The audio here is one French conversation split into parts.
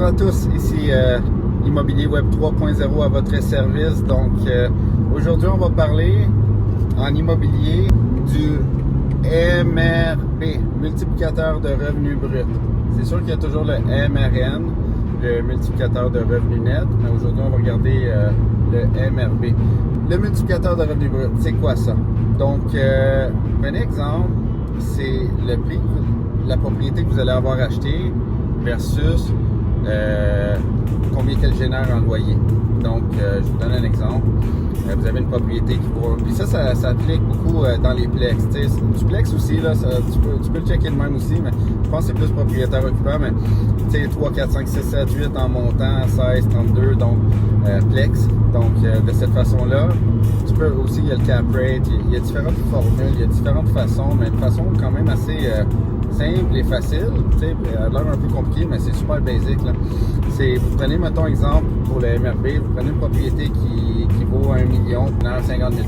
à tous, ici Immobilier Web 3.0 à votre service. Donc aujourd'hui on va parler en immobilier du MRB, multiplicateur de revenus bruts. C'est sûr qu'il y a toujours le MRN, le multiplicateur de revenus net, mais aujourd'hui on va regarder le MRB. Le multiplicateur de revenus bruts, c'est quoi ça? Donc prenez exemple, c'est le prix de la propriété que vous allez avoir acheté versus combien qu'elle génère en loyer. Donc, je vous donne un exemple. Vous avez une propriété qui vaut... Puis ça applique beaucoup dans les plex. T'sais, du plex aussi, là, tu peux le checker de même aussi, mais je pense que c'est plus propriétaire occupant, mais tu sais, 3, 4, 5, 6, 7, 8 en montant, 16, 32, donc plex. Donc, de cette façon-là, tu peux aussi, il y a le cap rate, il y a différentes formules, il y a différentes façons, mais de façon quand même assez... simple et facile, tu sais, elle a l'air un peu compliqué, mais c'est super basique, là. Vous prenez, mettons exemple, pour le MRB, vous prenez une propriété qui vaut 1 million, 50 000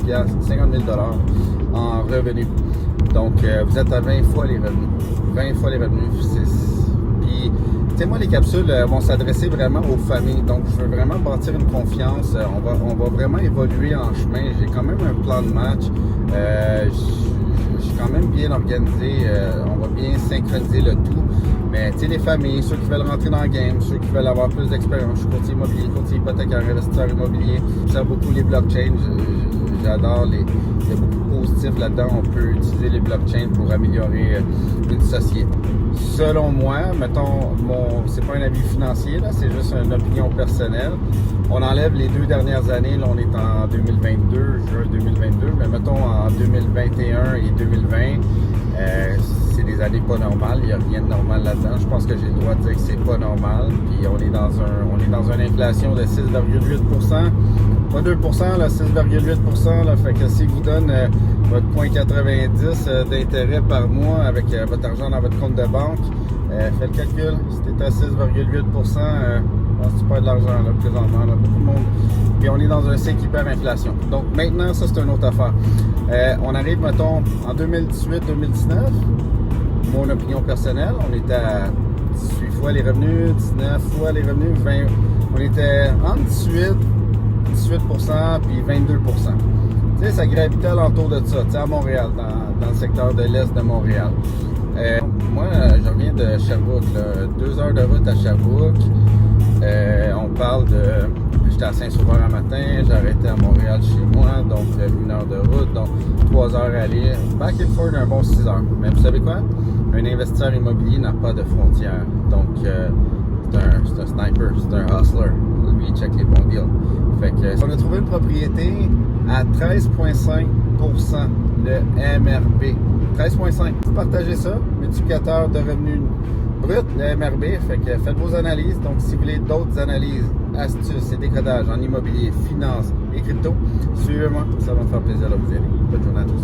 en revenus. Donc, vous êtes à 20 fois les revenus. 20 fois les revenus. Puis, tu sais, moi, les capsules vont s'adresser vraiment aux familles. Donc, je veux vraiment bâtir une confiance. On va vraiment évoluer en chemin. J'ai quand même un plan de match. Je suis quand même bien organisé, on va bien synchroniser le tout. Mais tu sais, les familles, ceux qui veulent rentrer dans le game, ceux qui veulent avoir plus d'expérience, je suis courtier immobilier, courtier hypothécaire, investisseur immobilier, j'aime beaucoup les blockchains, j'adore il y a beaucoup de positifs là-dedans, on peut utiliser les blockchains pour améliorer une société. Selon moi, mettons, c'est pas un avis financier, là, c'est juste une opinion personnelle. On enlève les 2 dernières années, là on est en 2022, juin 2022, mais mettons en 2021 et 2020, c'est des années pas normales, il n'y a rien de normal là-dedans. Je pense que j'ai le droit de dire que c'est pas normal. Puis on est dans une inflation de 6,8%, pas 2%, là, 6,8%. Là, fait que si vous donne votre 0,90 d'intérêt par mois avec votre argent dans votre compte de banque, faites le calcul. Si tu es à 6,8%, tu perds de l'argent là, présentement. Là, beaucoup de monde. Puis on est dans un cycle hyperinflation. Donc maintenant, ça c'est une autre affaire. On arrive, mettons, en 2018-2019. Mon opinion personnelle, on était à 18 fois les revenus, 19 fois les revenus, 20. On était entre 18% puis 22%. Tu sais, ça gravitait alentour de ça, tu sais, à Montréal, dans le secteur de l'Est de Montréal. Moi, je reviens de Sherbrooke, là, 2 heures de route à Sherbrooke. On parle de... J'étais à Saint-Sauveur un matin, j'ai arrêté à Montréal chez moi, donc 1 heure de route, donc 3 heures à aller. Back and forth un bon 6 heures. Mais vous savez quoi? Un investisseur immobilier n'a pas de frontières. Donc, c'est un sniper, c'est un hustler. Lui, il check les bons deals. Fait que, on a trouvé une propriété à 13,5% de MRB. 13,5%. Vous partagez ça, multiplicateur de revenus brut, le MRB. Fait que faites vos analyses. Donc, si vous voulez d'autres analyses, astuces et décodages en immobilier, finance et crypto, suivez-moi. Ça va me faire plaisir de vous aider. Bonne journée à tous.